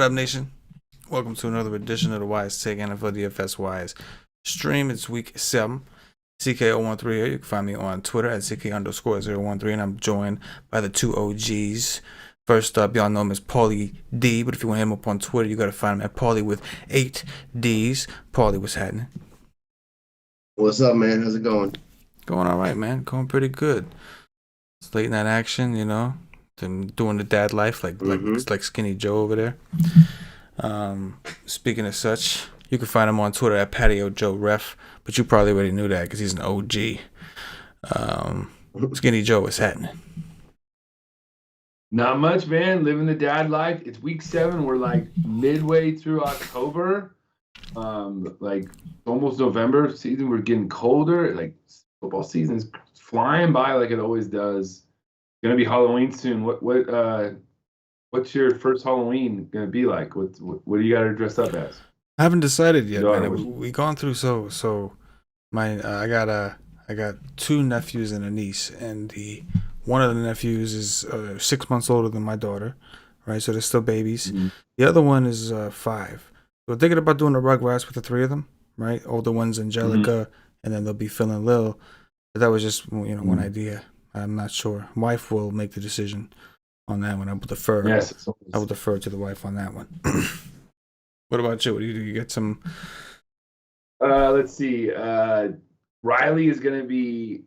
What up, nation? Welcome to another edition of the Wise Take NFL DFS Wise stream. It's week 7. CK013 here. You can find me on Twitter at CK_013, and I'm joined by the two OGs. First up, y'all know him as Paulie D, but if you want him up on Twitter, you got to find him at Paulie with 8 Ds. Paulie, what's happening? What's up, man? How's it going? Going all right, man. Going pretty good. It's late night action, you know. Them doing the dad life like Skinny Joe over there. Speaking of such, you can find him on Twitter at Patio Joe Ref, but you probably already knew that because he's an OG. Skinny Joe, what's happening? Not much, man. Living the dad life. It's week 7. We're like midway through October. Like almost November season. We're getting colder. Like football season's flying by like it always does. Gonna be Halloween soon. What's your first Halloween gonna be like? What do you got to dress up as? I haven't decided yet, man. We gone through so my I got 2 nephews and a niece, and one of the nephews is 6 months older than my daughter, right? So they're still babies. Mm-hmm. The other one is 5. So we're thinking about doing a Rugrats with the 3 of them, right? Older one's Angelica, and then they'll be Phil and Lil. But that was just one idea. I'm not sure. Wife will make the decision on that one. I would defer. Yes, I will defer to the wife on that one. What about you? What do you do? You get some? Let's see. Riley is going to be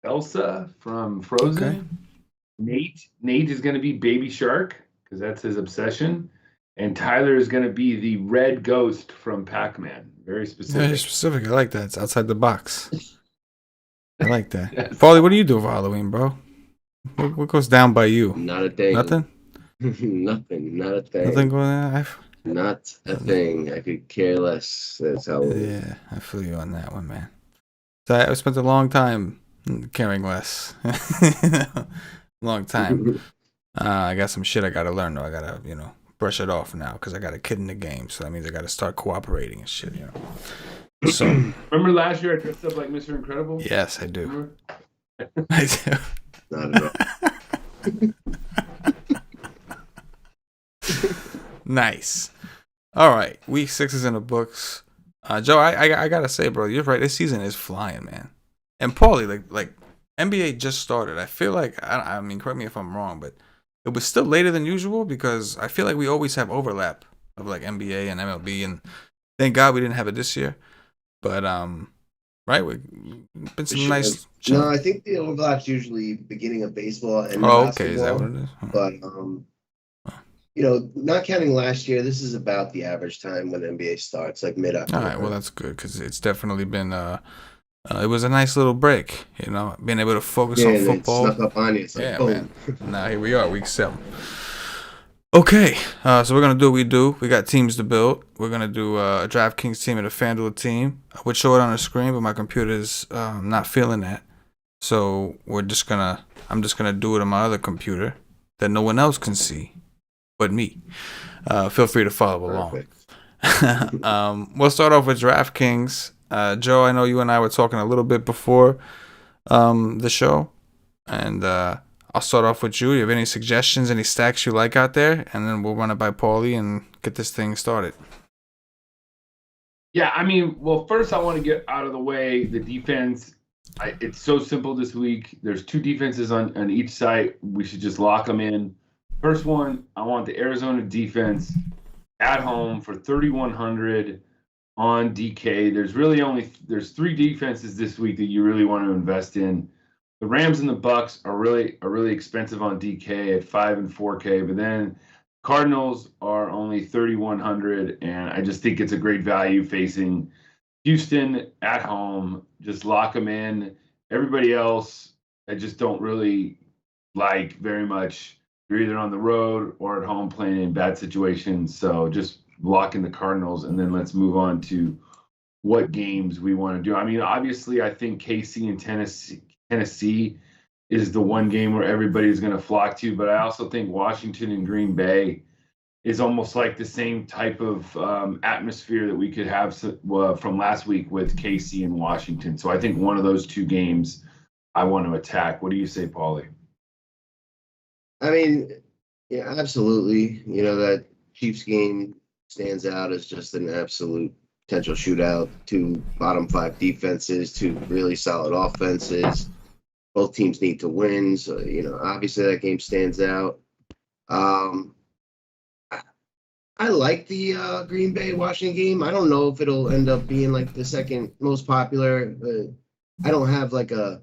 Elsa from Frozen. Okay. Nate is going to be Baby Shark because that's his obsession. And Tyler is going to be the red ghost from Pac-Man. Very specific. Very specific. I like that. It's outside the box. I like that. Yes. Paulie, what do you do for Halloween, bro? What goes down by you? Not a thing. Nothing? Nothing. Not a thing. Nothing going on? Not a thing. I could care less. That's Halloween. Yeah, I feel you on that one, man. So I spent a long time caring less. Long time. I got some shit I got to learn, though. I got to, brush it off now because I got a kid in the game. So that means I got to start cooperating and shit, So, remember last year I dressed up like Mr. Incredible? Yes, I do. I do. Not at all. Nice. All right, week 6 is in the books. Joe, I gotta say, bro, you're right. This season is flying, man. And Paulie, like NBA just started. I feel like I mean, correct me if I'm wrong, but it was still later than usual because I feel like we always have overlap of like NBA and MLB, and thank God we didn't have it this year. But right, we've been some nice. No, I think the overlap's usually beginning of baseball and basketball. Okay, Is that what it is? But not counting last year, this is about the average time when NBA starts, like mid-October. All right, well that's good because it's definitely been. It was a nice little break, being able to focus on football. Snuck up on you. It's like, man. Now here we are, week 7. Okay, so we're going to do what we do. We got teams to build. We're going to do a DraftKings team and a FanDuel team. I would show it on the screen, but my computer's not feeling that. So I'm just going to do it on my other computer that no one else can see but me. Feel free to follow along. We'll start off with DraftKings. Joe, I know you and I were talking a little bit before the show, and I'll start off with you. You have any suggestions, any stacks you like out there? And then we'll run it by Paulie and get this thing started. Yeah, I mean, well, first I want to get out of the way the defense. It's so simple this week. There's 2 defenses on each site. We should just lock them in. First one, I want the Arizona defense at home for 3,100 on DK. There's 3 defenses this week that you really want to invest in. The Rams and the Bucks are really expensive on DK at 5 and 4K, but then Cardinals are only 3,100, and I just think it's a great value facing Houston at home. Just lock them in. Everybody else, I just don't really like very much. You're either on the road or at home playing in bad situations, so just lock in the Cardinals, and then let's move on to what games we want to do. I mean, obviously, I think KC and Tennessee is the one game where everybody's going to flock to, but I also think Washington and Green Bay is almost like the same type of atmosphere that we could have from last week with KC and Washington. So I think one of those 2 games I want to attack. What do you say, Paulie? I mean, yeah, absolutely. That Chiefs game stands out as just an absolute potential shootout. Two bottom 5 defenses, two really solid offenses. Both teams need to win, so obviously that game stands out. I like the Green Bay Washington game. I don't know if it'll end up being like the second most popular. But I don't have like a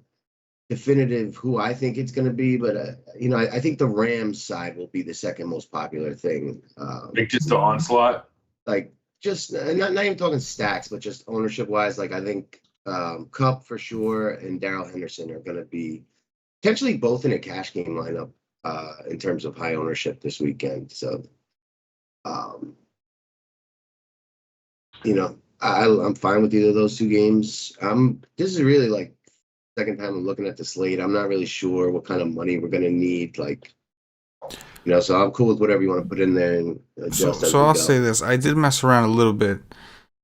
definitive who I think it's going to be, but I think the Rams side will be the second most popular thing. Like just the onslaught. Like just not even talking stacks, but just ownership wise. Like I think Kupp for sure and Darrell Henderson are going to be potentially both in a cash game lineup in terms of high ownership this weekend. So. I'm fine with either of those two games. This is really like second time I'm looking at the slate. I'm not really sure what kind of money we're gonna need. So I'm cool with whatever you want to put in there and adjust. So I'll say this: I did mess around a little bit,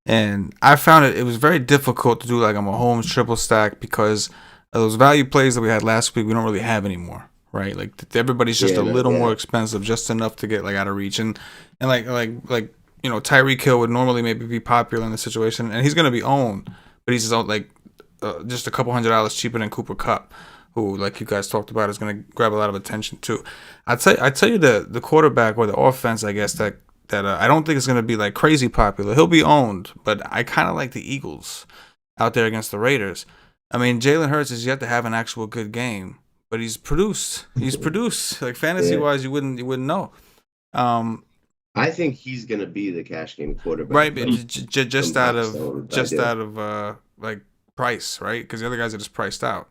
and I found it was very difficult to do like a Mahomes triple stack because of those value plays that we had last week. We don't really have anymore. Right, like everybody's just a little more expensive, just enough to get like out of reach, and like Tyreek Hill would normally maybe be popular in the situation, and he's gonna be owned, but he's just a couple $100 cheaper than Cooper Kupp, who like you guys talked about is gonna grab a lot of attention too. I tell you the quarterback or the offense, I guess that I don't think is gonna be like crazy popular. He'll be owned, but I kind of like the Eagles out there against the Raiders. I mean, Jalen Hurts is yet to have an actual good game. But he's produced. Like fantasy wise, you wouldn't know. I think he's gonna be the cash game quarterback, right? But just out of like price, right? Because the other guys are just priced out.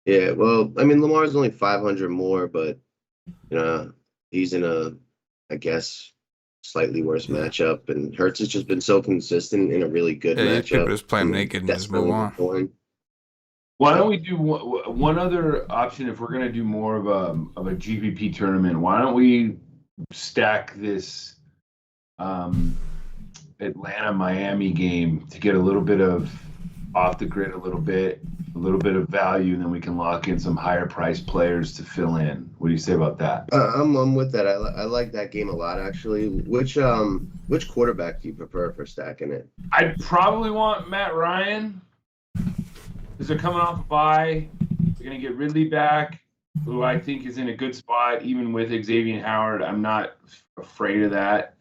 Yeah, well, I mean, Lamar's only 500 more, but he's in I guess, slightly worse matchup, and Hurts has just been so consistent in a really good matchup. People just play him naked and just move on. Why don't we do one other option if we're going to do more of a GPP tournament? Why don't we stack this Atlanta-Miami game to get a little bit of off the grid, a little bit of value, and then we can lock in some higher priced players to fill in. What do you say about that? I'm with that. I like that game a lot, actually. Which quarterback do you prefer for stacking it? I'd probably want Matt Ryan. Because they're coming off a bye. They're going to get Ridley back, who I think is in a good spot, even with Xavier Howard. I'm not afraid of that.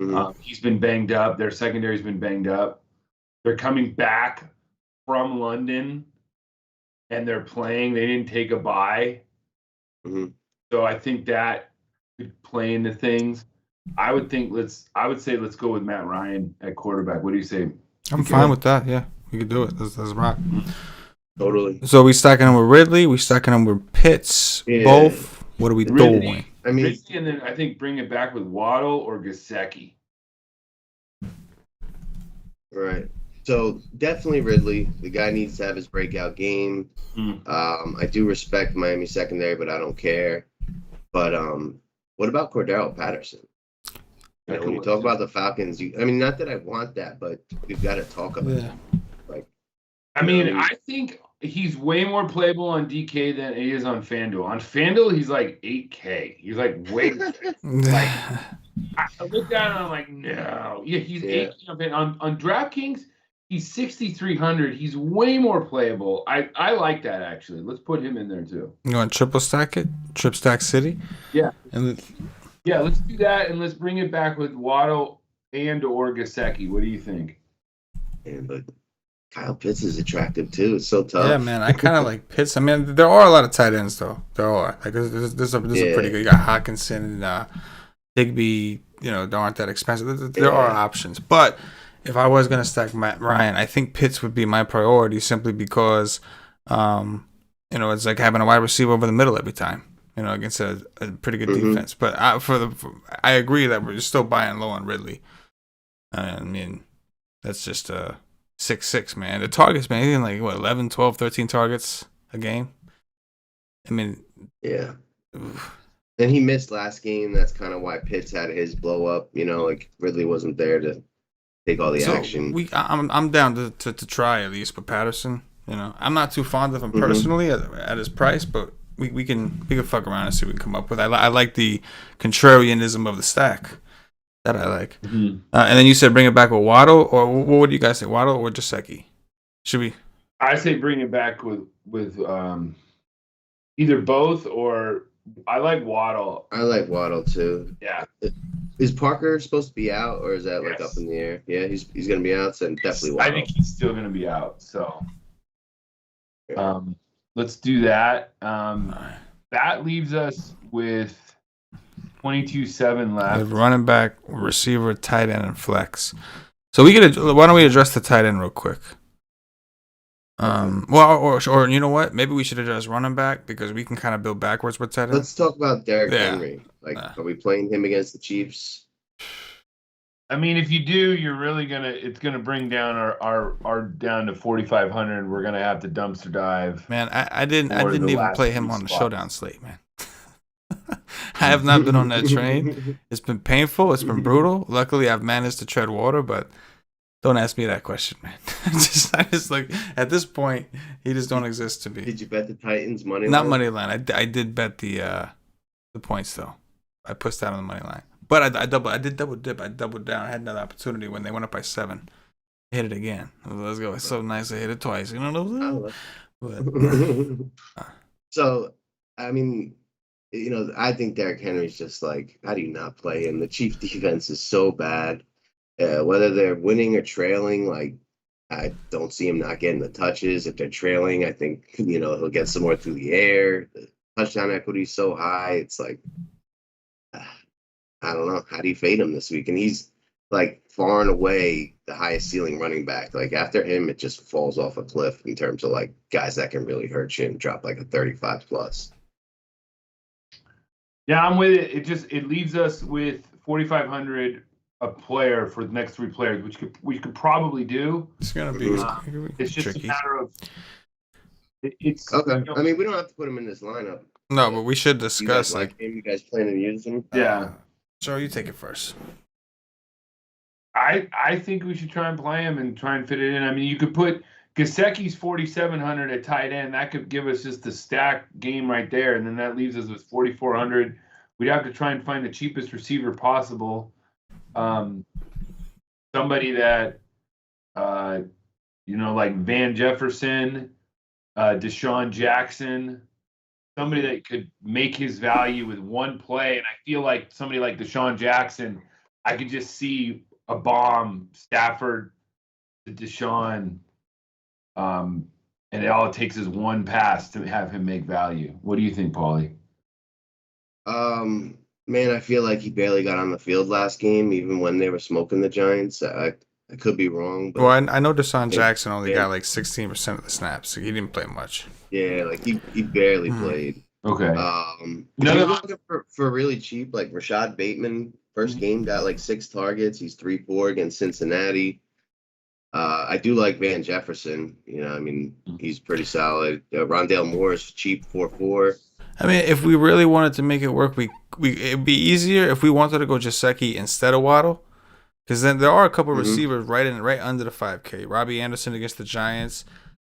Mm-hmm. He's been banged up. Their secondary's been banged up. They're coming back from London, and they're playing. They didn't take a bye. Mm-hmm. So I think that could play into things. I would say let's go with Matt Ryan at quarterback. What do you say? I'm fine with that. Yeah, we could do it. Let's rock. Mm-hmm. Totally. So we stacking them with Ridley. We stacking them with Pitts. Yeah. Both. What are we doing? I mean, Ridley, and then I think bring it back with Waddle or Gesicki. Right. So definitely Ridley. The guy needs to have his breakout game. I do respect Miami secondary, but I don't care. But what about Cordero Patterson? When you talk about the Falcons, not that I want that, but we've got to talk about it. I think he's way more playable on DK than he is on FanDuel. On FanDuel, he's like 8K. He's like way. I look at him and I'm like, no. Yeah, he's 8K on DraftKings. He's 6,300. He's way more playable. I like that actually. Let's put him in there too. You want triple stack it? Trip stack city? Yeah. Let's do that and let's bring it back with Waddle and or Gesicki. What do you think? Yeah, but Kyle Pitts is attractive too. It's so tough. Yeah, man. I kind of like Pitts. I mean, there are a lot of tight ends though. There are. Like this is pretty good. You got Hawkinson and Higbee. They aren't that expensive. There are options. But if I was gonna stack Matt Ryan, I think Pitts would be my priority simply because, it's like having a wide receiver over the middle every time. Against a pretty good defense. But I agree that we're still buying low on Ridley. I mean, that's just 6-6, man. The targets, man, even like 11, 12, 13 targets a game. I mean, yeah. Oof. And he missed last game. That's kind of why Pitts had his blow up. Ridley wasn't there to take all the action. I'm down to try at least, but Patterson. I'm not too fond of him personally at his price, but we can fuck around and see what we can come up with. I like the contrarianism of the stack. That I like. Mm-hmm. And then you said bring it back with Waddle, or what do you guys say? Waddle or Gesicki? Should we? I say bring it back with either both, or I like Waddle. I like Waddle too. Yeah. Is Parker supposed to be out, or is that like Yes. up in the air? Yeah, he's going to be out, so definitely Waddle. I think he's still going to be out. So, let's do that. That leaves us with 22-7 left. With running back, receiver, tight end, and flex. So why don't we address the tight end real quick? Or you know what? Maybe we should address running back because we can kind of build backwards with tight end. Let's talk about Derrick Henry. Are we playing him against the Chiefs? I mean, if you do, you're really it's gonna bring down our down to 4,500. We're gonna have to dumpster dive. Man, I didn't even play him on the showdown slate, man. I have not been on that train. It's been painful. It's been brutal. Luckily, I've managed to tread water, but don't ask me that question, man. I just like at this point, he just don't exist to me. Did you bet the Titans money line? Not money line. I did bet the points though. I pushed that on the money line, but I did double dip. I doubled down. I had another opportunity when they went up by 7. I hit it again. Let's go. It's so nice. I hit it twice. You know what I'm So, I mean, I think Derrick Henry's just like, how do you not play him? The Chiefs defense is so bad. Whether they're winning or trailing, like, I don't see him not getting the touches. If they're trailing, I think, he'll get some more through the air. The touchdown equity is so high. It's like, I don't know. How do you fade him this week? And he's like far and away the highest ceiling running back. Like after him, it just falls off a cliff in terms of like guys that can really hurt you and drop like a 35 plus. Yeah, I'm with it. It leaves us with 4,500 a player for the next 3 players, which we could probably do. It's gonna be. It's just tricky. a matter of. It's okay. I mean, we don't have to put him in this lineup. No, but we should discuss you guys plan to use him. Yeah. Joe, you take it first. I think we should try and play him and try and fit it in. I mean, you could put Gesicki's 4,700 at tight end. That could give us just the stack game right there, and then that leaves us with 4,400. We'd have to try and find the cheapest receiver possible. Somebody that, like Van Jefferson, Deshaun Jackson, somebody that could make his value with one play. And I feel like somebody like Deshaun Jackson, I could just see a bomb, Stafford to Deshaun, and all it takes is one pass to have him make value. What do you think, Paulie? Man, I feel like he barely got on the field last game, even when they were smoking the Giants. I could be wrong. But well, I know Deshaun Jackson only got like 16% of the snaps, so he didn't play much. Yeah, like he barely played. Okay. If you're looking for really cheap, like Rashad Bateman, first game got like 6 targets. He's 3-4 against Cincinnati. I do like Van Jefferson. I mean, he's pretty solid. Rondale Moore is cheap, 4-4. I mean, if we really wanted to make it work, it'd be easier if we wanted to go Gesicki instead of Waddle, because then there are a couple receivers right under the 5K. Robbie Anderson against the Giants,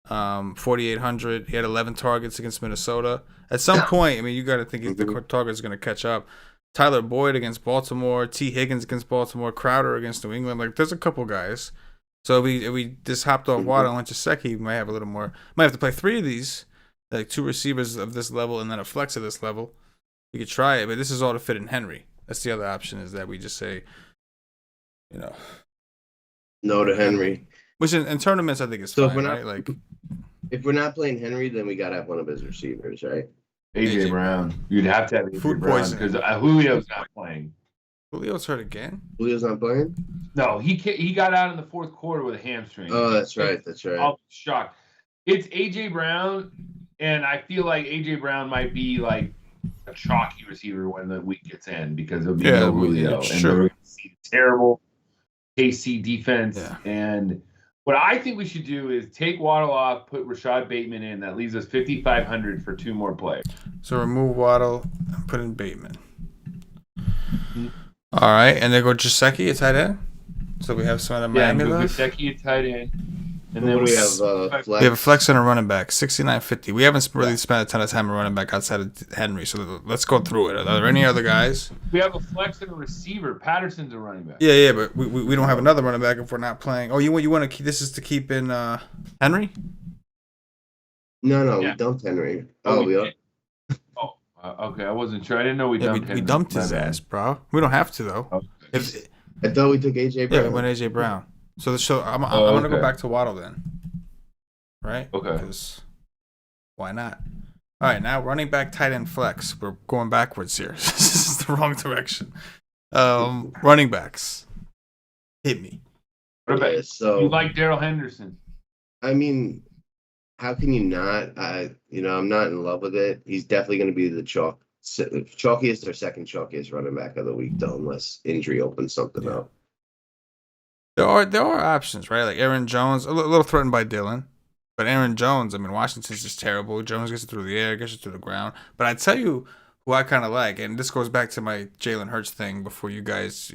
4,800. He had 11 targets against Minnesota. At some point, I mean, you got to think the target's going to catch up. Tyler Boyd against Baltimore, T. Higgins against Baltimore, Crowder against New England. Like, there's a couple guys. So if we just hopped off Waddle and went Gesicki, we might have a little more. Might have to play 3 of these. Like 2 receivers of this level and then a flex of this level. We could try it, but this is all to fit in Henry. That's the other option, is that we just say, no to Henry. Which in tournaments I think is so fine, right? Like, if we're not playing Henry, then we gotta have one of his receivers, right? AJ Brown. You'd have to have AJ Food Brown poisoning. because Julio's not playing. Julio's hurt again? Julio's not playing? No, he got out in the 4th quarter with a hamstring. Oh, that's right. I'm shocked. It's AJ Brown. And I feel like A.J. Brown might be like a chalky receiver when the week gets in because it'll be no Julio. And we're going to see terrible KC defense. Yeah. And what I think we should do is take Waddle off, put Rashad Bateman in. That leaves us 5,500 for 2 more players. So remove Waddle and put in Bateman. All right. And then go Gesicki at tight end. So we have some of the Miami left. Gesicki at tight end. And What then do we have? flex. We have a flex and a running back, 69.50. We haven't really spent a ton of time on running back outside of Henry, so let's go through it. Are there any other guys? We have a flex and a receiver. Patterson's a running back. Yeah, but we don't have another running back if we're not playing. Oh, you want to keep this is to keep in Henry? No, Yeah. we dumped Henry. we are. did. Oh, okay. I wasn't sure. I didn't know we Yeah, dumped we him. dumped his ass, bro. We don't have to though. Okay. If I thought we took AJ Brown. yeah, we went AJ Brown. So I'm Oh, gonna go okay. back to Waddle then, right? Okay. Because why not? All right, now running back, tight end, flex. We're going backwards here. This is the wrong direction. Running backs, hit me. What about Yeah, so you? Like Darrell Henderson? I mean, how can you not? I'm not in love with it. He's definitely going to be the chalkiest or second chalkiest running back of the week, though, unless injury opens something up. There are options, right? Like Aaron Jones, a little threatened by Dylan, but Aaron Jones, I mean, Washington's just terrible. Jones gets it through the air, gets it through the ground. But I tell you who I kind of like, and this goes back to my Jalen Hurts thing before you guys,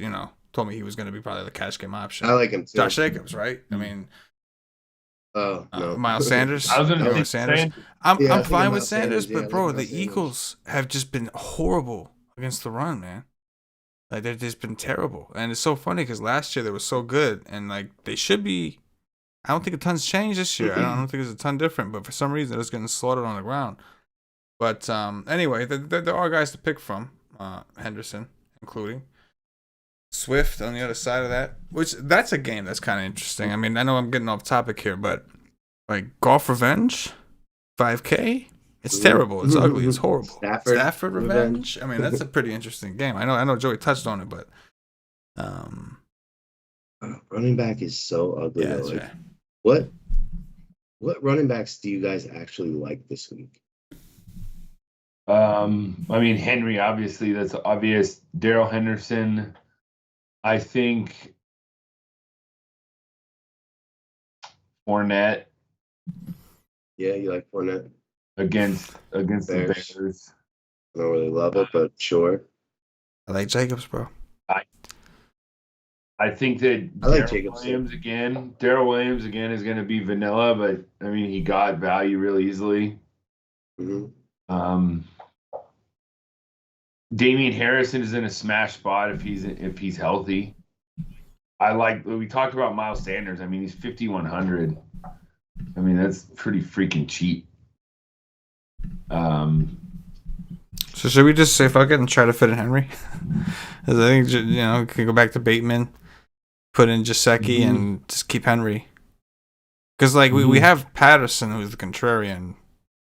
told me he was going to be probably the cash game option. I like him too. Josh Jacobs, right? I mean, Oh no, Miles Sanders. I was going to say Sanders. Sanders. I'm Yeah, I I'm think fine of with Miles Sanders, Sanders, yeah, but bro, I think the of Miles Eagles have just been horrible against the run, man. Like they've just been terrible, and it's so funny because last year they were so good, and like they should be. I don't think a ton's changed this year. I don't think it's a ton different, but for some reason they're just getting slaughtered on the ground. But anyway, there are guys to pick from, Henderson including Swift on the other side of that, which that's a game that's kind of interesting. I mean, I know I'm getting off topic here, but like Golf Revenge, 5K. It's terrible. It's ugly. It's horrible. Stafford Revenge. I mean, that's a pretty interesting game. I know Joey touched on it, but running back is so ugly. yeah, though. that's Like, right. what running backs do you guys actually like this week? I mean, Henry, obviously, that's obvious. Darrell Henderson, I think Fournette Yeah, you like Fournette? against the Bears. Bears. I don't really love it, but sure. I like Jacobs, bro. I think that I like Darrell Jacobs, Williams again. Darrell Williams again is going to be vanilla, but I mean, he got value really easily. hmm Damian Harrison is in a smash spot if he's healthy. We talked about Miles Sanders. I mean, he's 5,100. I mean, that's pretty freaking cheap. So should we just say fuck it and try to fit in Henry? Because I think we can go back to Bateman, put in Gesicki, and just keep Henry. Because like we have Patterson, who's the contrarian,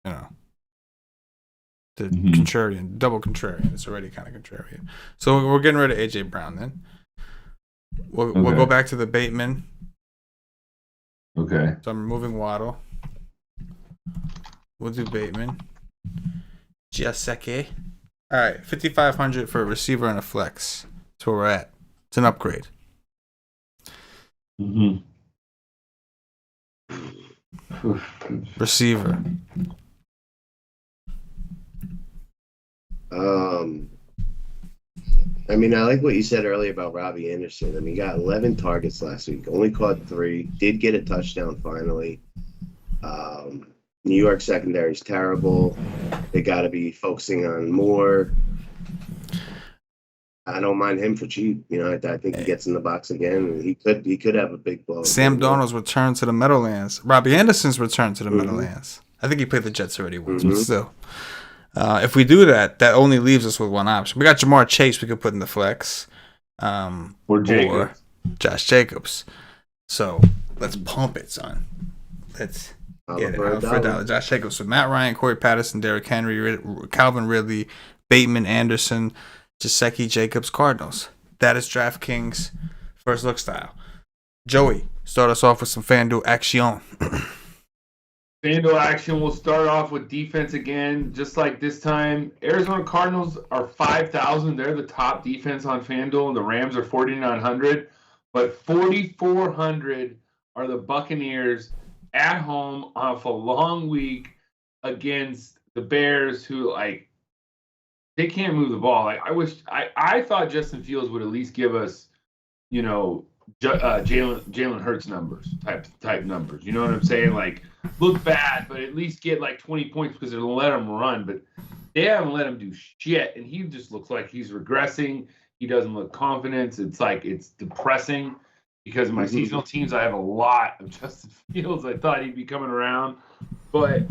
the contrarian, double contrarian. It's already kind of contrarian. So we're getting rid of AJ Brown then. We'll go back to the Bateman. Okay. So I'm removing Waddle. We'll do Bateman. Gesicki. All right, 5,500 for a receiver and a flex. That's where we're at. It's an upgrade. Receiver. I mean, I like what you said earlier about Robbie Anderson. I mean, he got 11 targets last week, only caught 3, did get a touchdown finally. New York secondary is terrible. They got to be focusing on more. I don't mind him for cheap. I think he gets in the box again, and he could have a big blow. Sam Darnold's return to the Meadowlands. Robbie Anderson's return to the Meadowlands. I think he played the Jets already once, but still. If we do that, that only leaves us with one option. We got Jamar Chase we could put in the flex. Or Jacobs. Josh Jacobs. So let's pump it, son. Let's get it. For a dollar. Josh Jacobs with Matt Ryan, Corey Patterson, Derrick Henry, Calvin Ridley, Bateman, Anderson, Gesicki, Jacobs, Cardinals. That is DraftKings first look style. Joey, start us off with some FanDuel action. FanDuel action will start off with defense again, just like this time. Arizona Cardinals are 5,000. They're the top defense on FanDuel, and the Rams are 4,900. But 4,400 are the Buccaneers at home off a long week against the Bears, who they can't move the ball. I thought Justin Fields would at least give us, Jalen Hurts numbers type numbers. You know what I'm saying? Like look bad, but at least get like 20 points because they'll let him run. But they haven't let him do shit, and he just looks like he's regressing. He doesn't look confident. It's like it's depressing because my seasonal teams, I have a lot of Justin Fields. I thought he'd be coming around, but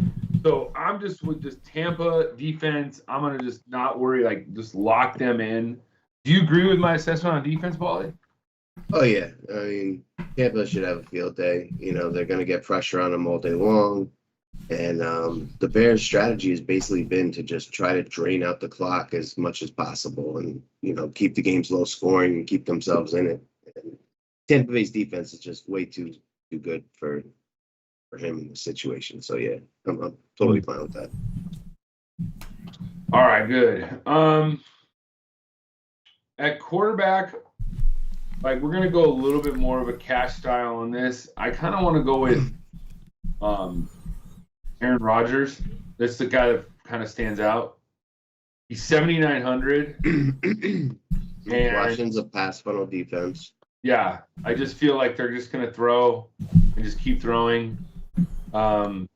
so I'm just with this Tampa defense. I'm gonna just not worry. Like just lock them in. Do you agree with my assessment on defense, Paulie? Oh yeah, I mean Tampa should have a field day. You know they're going to get pressure on them all day long, and the Bears' strategy has basically been to just try to drain out the clock as much as possible, and keep the games low scoring and keep themselves in it. And Tampa Bay's defense is just way too good for him in this situation. So yeah, I'm totally fine with that. All right, good. At quarterback. Like we're gonna go a little bit more of a cash style on this. I kind of want to go with Aaron Rodgers. That's the guy that kind of stands out. He's 7,900. And Washington's a pass funnel defense. Yeah, I just feel like they're just gonna throw and just keep throwing. And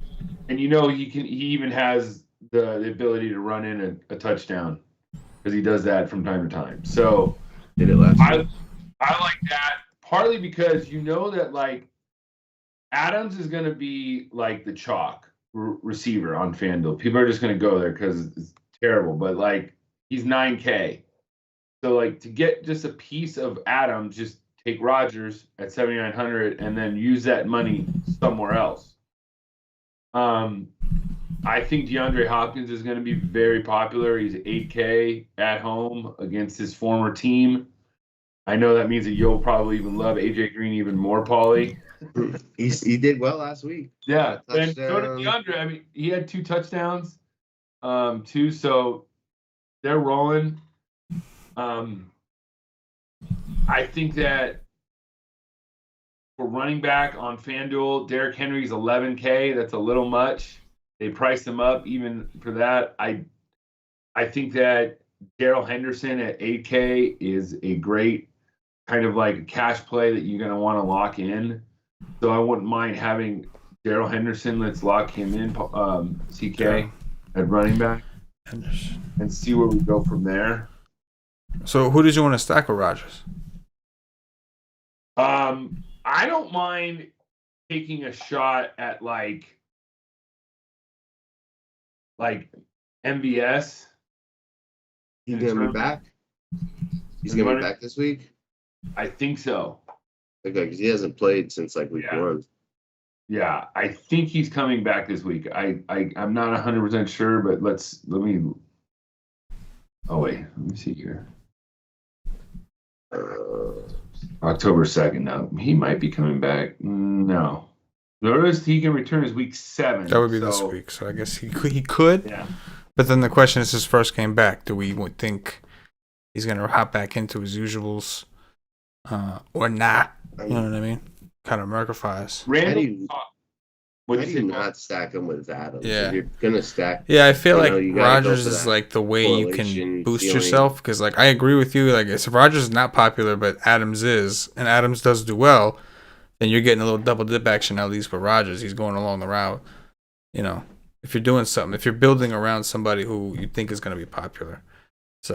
he even has the ability to run in a touchdown because he does that from time to time. So did it last week. I like that partly because that like Adams is going to be like the chalk receiver on FanDuel. People are just going to go there because it's terrible, but like he's 9K. So like to get just a piece of Adams, just take Rodgers at 7,900 and then use that money somewhere else. I think DeAndre Hopkins is going to be very popular. He's 8K at home against his former team. I know that means that you'll probably even love AJ Green even more, Paulie. He did well last week. Yeah, and so did DeAndre. I mean, he had 2 touchdowns, too. So they're rolling. I think that for running back on FanDuel, Derrick Henry's 11K. That's a little much. They priced him up even for that. I think that Darrell Henderson at 8K is a great kind of like a cash play that you're going to want to lock in. So I wouldn't mind having Darrell Henderson. Let's lock him in, CK, at running back. Henderson. And see where we go from there. So who did you want to stack with Rodgers? I don't mind taking a shot at like MVS. He's going to be back? He's going to be back this week? I think so. Okay, because he hasn't played since like week 1. Yeah, I think he's coming back this week. I'm not 100% sure, but let me. Oh wait, let me see here. October 2nd. No, he might be coming back. No, the earliest he can return is week 7. That would be this week. So I guess he could. Yeah. But then the question is, his first game back. Do we think he's gonna hop back into his usuals, or not? You know what I mean? Kind of Murkifies. How do you not stack him with Adams? Yeah. If you're gonna stack. Yeah, I feel like Rodgers is like the way you can boost yourself, because like I agree with you. Like if Rodgers is not popular, but Adams is, and Adams does do well, then you're getting a little double dip action at least with Rodgers. He's going along the route. If you're doing something, if you're building around somebody who you think is gonna be popular. It's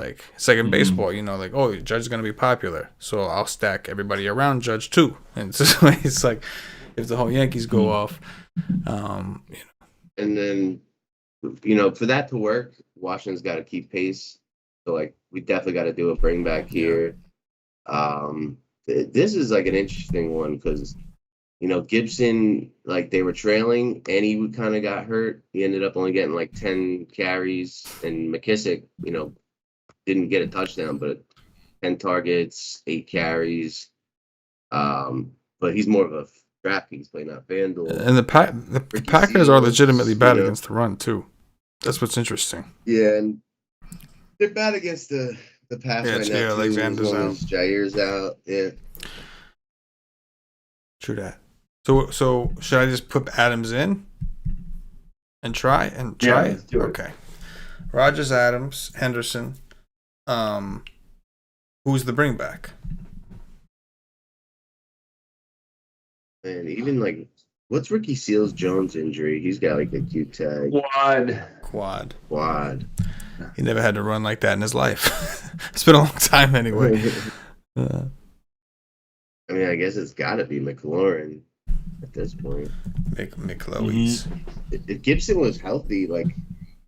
like in baseball, like, oh, Judge is going to be popular, so I'll stack everybody around Judge too. And it's like if the whole Yankees go off, And then, for that to work, Washington's got to keep pace. So, like, we definitely got to do a bring back here. This is like an interesting one because, Gibson, like they were trailing and he kind of got hurt. He ended up only getting like 10 carries, and McKissick, didn't get a touchdown, but 10 targets, 8 carries. But he's more of a DraftKings play, not FanDuel. And the Packers are legitimately bad against the run, too. That's what's interesting. Yeah, and they're bad against the pass right now, too. Alexander's out. Jair's out, yeah. True that. So should I just put Adams in and try? Yeah, let's do it. Okay. Rodgers, Adams, Henderson. Who's the bring back? And even like, what's Ricky Seals-Jones' injury? He's got like a cute tag. Quad. Quad. He never had to run like that in his life. It's been a long time anyway. I mean, I guess it's got to be McLaurin at this point. McLowies. If Gibson was healthy, like,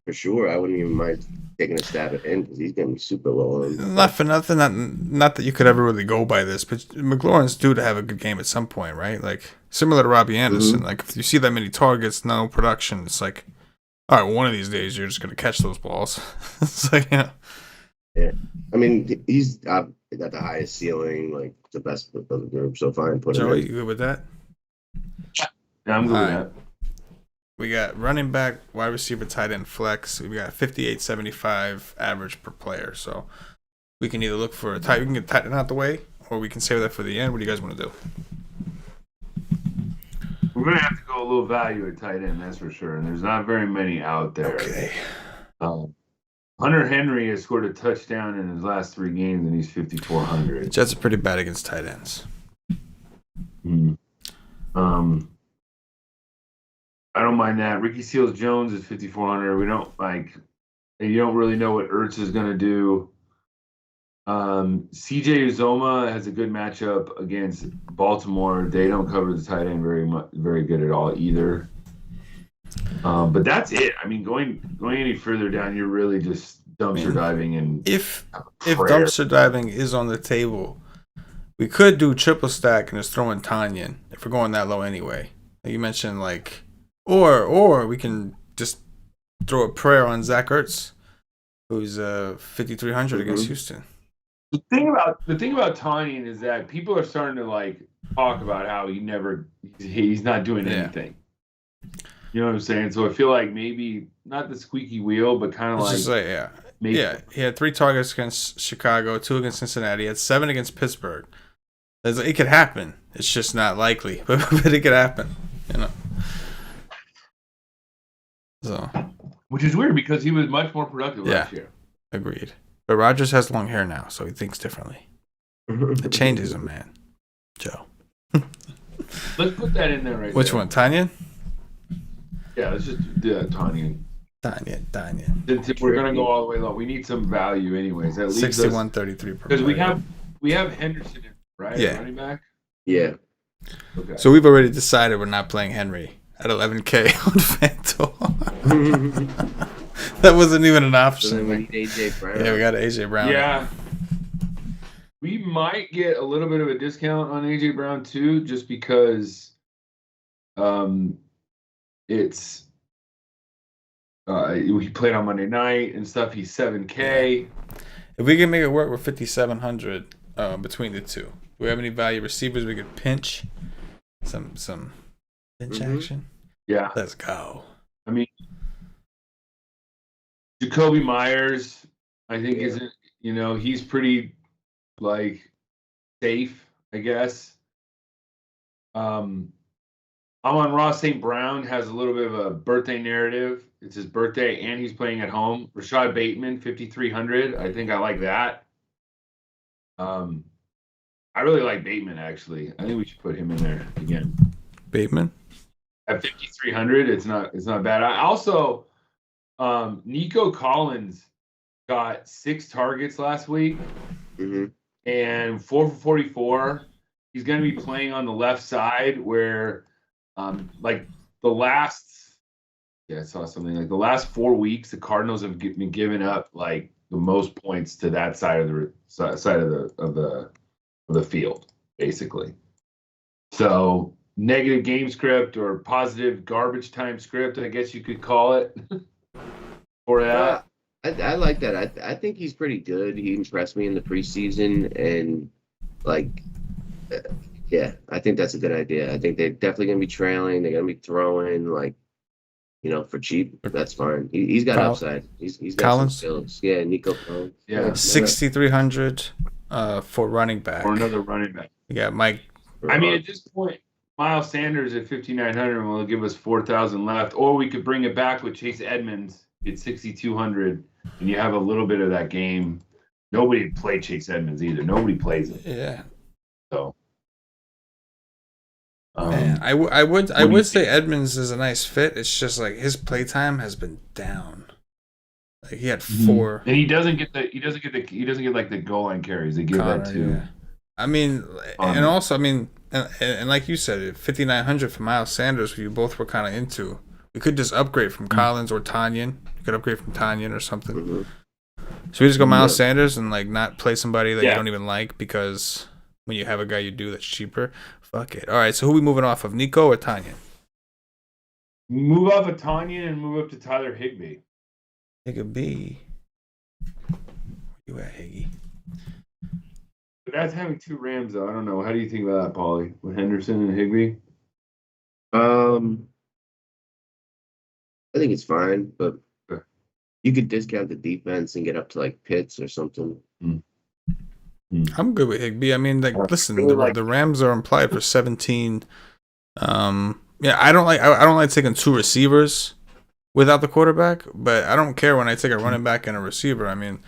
for sure, I wouldn't even mind taking a stab at him because he's going to be super low on. Not for nothing. Not that you could ever really go by this, but McLaurin's due to have a good game at some point, right? Like, similar to Robbie Anderson. Like, if you see that many targets, no production, it's like, all right, one of these days you're just going to catch those balls. It's like, Yeah. I mean, he's got the highest ceiling, like, the best of the group, so fine. Put Joey, him you good with that? Yeah, I'm good with that. We got running back, wide receiver, tight end, flex. We got 58.75 average per player. So we can either look for a tight. We can get tight end out the way, or we can save that for the end. What do you guys want to do? We're gonna have to go a little value at tight end, that's for sure. And there's not very many out there. Okay. Hunter Henry has scored a touchdown in his last 3 games, and he's 5,400. Jets are pretty bad against tight ends. I don't mind that. Ricky Seals-Jones is 5,400. We don't like, and you don't really know what Ertz is going to do. CJ Uzoma has a good matchup against Baltimore. They don't cover the tight end very good at all either. But that's it. I mean, going any further down, you're really just dumpster diving. And if dumpster diving is on the table, we could do triple stack and just throw in Tanyan if we're going that low anyway. Like you mentioned, like, or we can just throw a prayer on Zach Ertz, who's 5,300 against Houston. The thing about Tanyan is that people are starting to like talk about how he's not doing anything. You know what I'm saying? So I feel like maybe not the squeaky wheel, but kind of like, maybe. Yeah. He had 3 targets against Chicago, 2 against Cincinnati. He had 7 against Pittsburgh. It could happen. It's just not likely, but it could happen. You know. So. Which is weird because he was much more productive last year. Agreed. But Rodgers has long hair now, so he thinks differently. It changes him, man. Joe. Let's put that in there right Which there. one, Tanyan? Yeah, let's just do that, Tanyan. Tanyan. We're gonna go all the way low. We need some value, anyways. That leaves 61.33 per. Because we have Henderson, right? Yeah. Running back. Yeah. Okay. So we've already decided we're not playing Henry at 11K on FanDuel. That wasn't even an option. So then we need AJ Brown. Yeah, we got AJ Brown. Yeah. We might get a little bit of a discount on AJ Brown too, just because it's he played on Monday night and stuff. He's 7K. If we can make it work with 5,700 between the two, do we have any value receivers we could pinch? Some pinch action? Yeah. Let's go. I mean, Jacoby Myers, I think isn't, he's pretty like safe, I guess. Amon-Ra St. Brown has a little bit of a birthday narrative. It's his birthday and he's playing at home. Rashad Bateman, 5,300. I think I like that. I really like Bateman, actually. I think we should put him in there again. Bateman? At 5,300, it's not bad. I also Nico Collins got 6 targets last week and 4 for 44. He's going to be playing on the left side where, like the last, I saw something like the last 4 weeks, the Cardinals have been giving up like the most points to that side of the field, basically. So negative game script or positive garbage time script, I guess you could call it. For that, I like that. I think he's pretty good. He impressed me in the preseason, and I think that's a good idea. I think they're definitely gonna be trailing. They're gonna be throwing for cheap. That's fine. He's got upside. He's got Collins? some skills. Yeah, Nico Collins. Yeah, 6,300 for running back. or another running back. You got Mike. I mean, at this point, Miles Sanders at 5,900 will give us 4,000 left, or we could bring it back with Chase Edmonds at 6,200, and you have a little bit of that game. Nobody played Chase Edmonds either. Nobody plays it. Yeah. So, Man, I would say Edmonds is a nice fit. It's just like his playtime has been down. Like he had 4. And he doesn't get like the goal line carries. They give Connor, that to. yeah. I mean, and also, I mean, and like you said, 5,900 for Miles Sanders, who you both were kind of into. We could just upgrade from Collins or Tanyan. You could upgrade from Tanyan or something. So we just go Miles Sanders and like not play somebody that you don't even like because when you have a guy you do that's cheaper, fuck it. All right, so who we moving off of, Nico or Tanyan? Move off of Tanyan and move up to Tyler Higbee. Higbee. Where you at, Higgy? But that's having 2 Rams, though. I don't know. How do you think about that, Paulie? With Henderson and Higbee? I think it's fine, but you could discount the defense and get up to like Pitts or something. I'm good with Higbee. I mean, like, listen, the Rams are implied for 17. Yeah, I don't like taking 2 receivers without the quarterback, but I don't care when I take a running back and a receiver. I mean,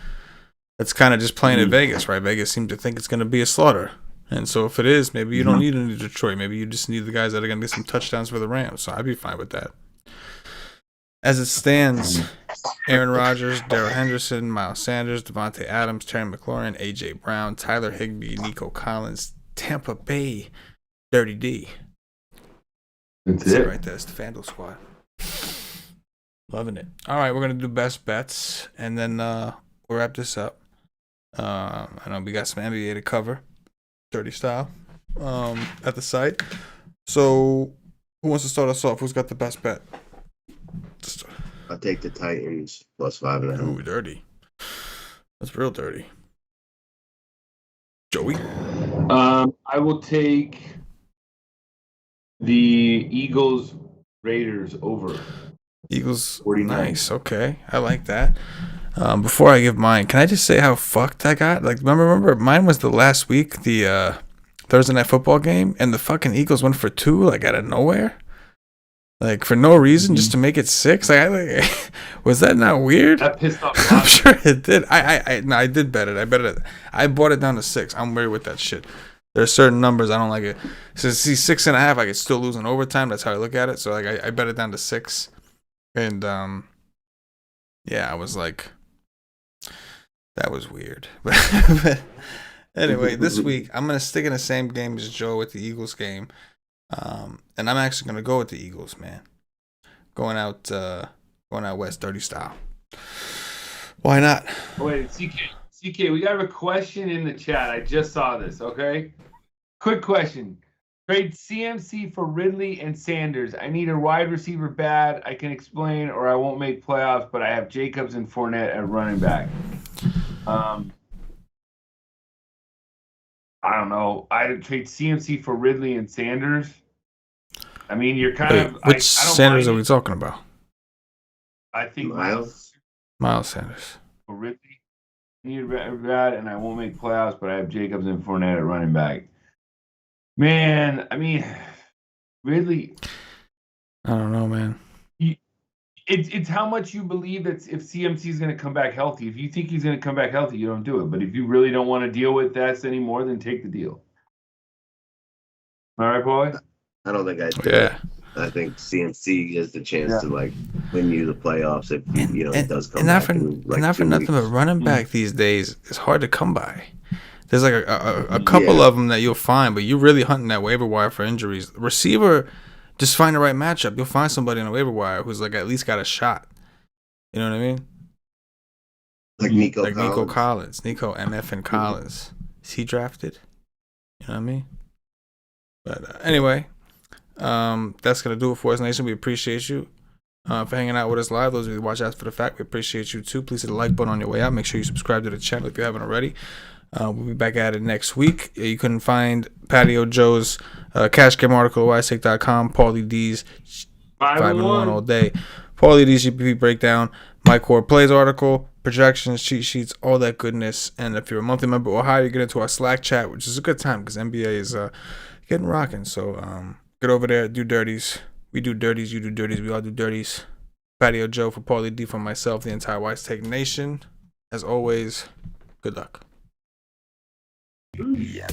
it's kind of just playing in Vegas, right? Vegas seem to think it's going to be a slaughter. And so if it is, maybe you don't need any Detroit. Maybe you just need the guys that are going to get some touchdowns for the Rams. So I'd be fine with that. As it stands, Aaron Rodgers, Darrell Henderson, Miles Sanders, Devontae Adams, Terry McLaurin, A.J. Brown, Tyler Higbee, Nico Collins, Tampa Bay, Dirty D. That's it right there. It's the FanDuel squad. Loving it. All right, we're going to do best bets, and then we'll wrap this up. I know we got some NBA to cover, Dirty style, at the site. So who wants to start us off? Who's got the best bet? I'll take the Titans plus 5.5. Ooh, dirty. That's real dirty. Joey? I will take the Eagles Raiders over. Eagles 49. Nice. Okay. I like that. Before I give mine, can I just say how fucked I got? Like, remember mine was the last week, the Thursday night football game, and the fucking Eagles went for 2, like, out of nowhere. Like, for no reason, just to make it 6. Like, was that not weird? That pissed off. I'm sure it did. I did bet it. I bought it down to 6. I'm weird with that shit. There's certain numbers I don't like it. So see 6.5, I could still lose in overtime. That's how I look at it. So like, I bet it down to 6, and yeah, I was like, that was weird. But anyway, this week I'm gonna stick in the same game as Joe with the Eagles game. And I'm actually gonna go with the Eagles, man. Going out west, dirty style. Why not? Wait, CK, we got a question in the chat. I just saw this. Okay, quick question: trade CMC for Ridley and Sanders. I need a wide receiver bad. I can explain, or I won't make playoffs. But I have Jacobs and Fournette at running back. I don't know. I'd trade CMC for Ridley and Sanders. I mean, you're kind of. Which I don't Sanders mind are we talking about? I think Miles Sanders. for Ridley. I need bad, and I won't make playoffs, but I have Jacobs and Fournette at running back. Man, I mean, Ridley. I don't know, man. It's how much you believe that if CMC is going to come back healthy. If you think he's going to come back healthy, you don't do it. But if you really don't want to deal with that anymore, then take the deal. All right, boy? I don't think I do. Yeah. I think CMC has the chance to like win you the playoffs if it does come and back. Not for nothing, but running back these days is hard to come by. There's like a couple of them that you'll find, but you're really hunting that waiver wire for injuries. Receiver, just find the right matchup. You'll find somebody on the waiver wire who's like at least got a shot. You know what I mean? Like Nico Collins. Nico MF and Collins. Is he drafted? You know what I mean? But anyway, that's going to do it for us, Nation. We appreciate you for hanging out with us live. Those of you who watch After the Fact, we appreciate you too. Please hit the like button on your way out. Make sure you subscribe to the channel if you haven't already. We'll be back at it next week. You can find Patio Joe's cash game article at wisec.com. Paulie D's 5-1 all day. Paulie D's GPP breakdown. My Core Plays article, projections, cheat sheets, all that goodness. And if you're a monthly member or higher, you get into our Slack chat, which is a good time because NBA is getting rocking. So get over there, do dirties. We do dirties, you do dirties, we all do dirties. Patio Joe for Paulie D, for myself, the entire Wisec Nation. As always, good luck. Yeah.